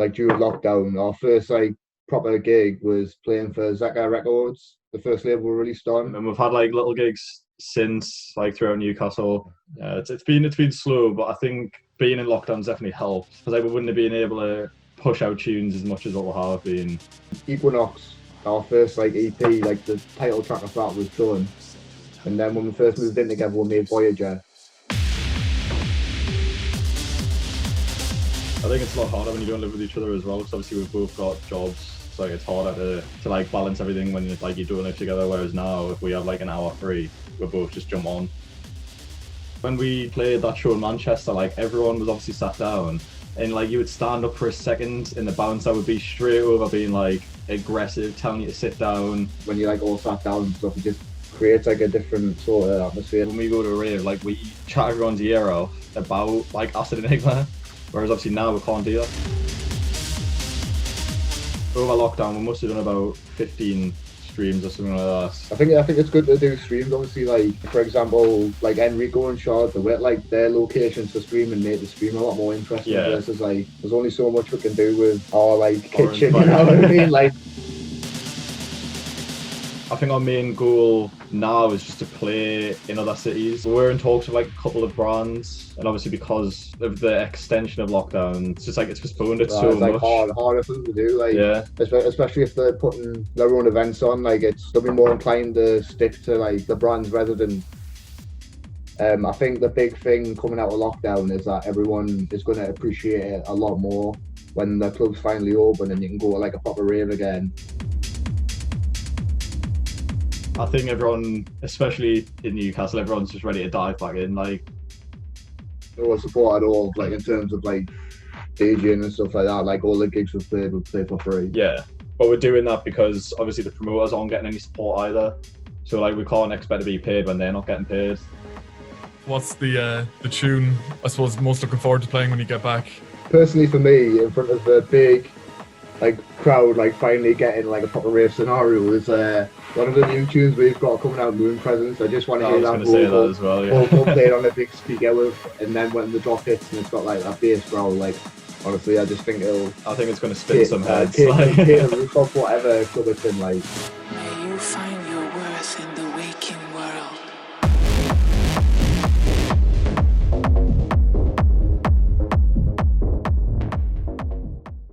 like during lockdown, our first like proper gig was playing for Zaka Records, the first label we released on. And we've had like little gigs since, like throughout Newcastle. It's been slow, but I think being in lockdown's definitely helped, because like, we wouldn't have been able to push out tunes as much as what we have been. Equinox, our first like EP, like the title track of that was done, and then when we first moved in together, we made Voyager. I think it's a lot harder when you don't live with each other as well, because obviously we've both got jobs, so like, it's harder to like balance everything when like you don't live together. Whereas now, if we have like an hour free, we both just jump on. When we played that show in Manchester, like everyone was obviously sat down, and like you would stand up for a second, and the bouncer would be straight over being like aggressive, telling you to sit down. When you like all sat down and stuff, it just creates like a different sort of atmosphere. When we go to a rave, like we chat everyone's ear off about like us and Enigma, whereas obviously now we can't do that. Over lockdown, we must have done about 15 streams or something like that. I think it's good to do streams. Obviously, like for example, like Enrico and Charlotte, with like their locations for streaming made the stream a lot more interesting. Yeah. Versus like, there's only so much we can do with our like kitchen. You know what I mean? Like, I think our main goal now is just to play in other cities. We're in talks with like a couple of brands, and obviously because of the extension of lockdown, it's just like it's postponed it so it's like much. harder for them to do. Like, yeah, especially if they're putting their own events on. Like, they'll be more inclined to stick to like the brand's resident. I think the big thing coming out of lockdown is that everyone is going to appreciate it a lot more when the club's finally open and you can go to like a proper rave again. I think everyone, especially in Newcastle, everyone's just ready to dive back in. Like, no support at all, like in terms of like DJing and stuff like that. Like all the gigs we've played for free. Yeah, but we're doing that because obviously the promoters aren't getting any support either. So like we can't expect to be paid when they're not getting paid. What's the tune I suppose most looking forward to playing when you get back? Personally, for me, in front of the big like crowd, like finally getting like a proper rave scenario is one of the new tunes we've got coming out, Moon Presence. I just want to hear that vocal as well, yeah. played on a big speaker with, and then when the drop hits and it's got like that bass growl, like honestly, I just think I think it's going to spin some heads. Take the roof off whatever club it's in, like.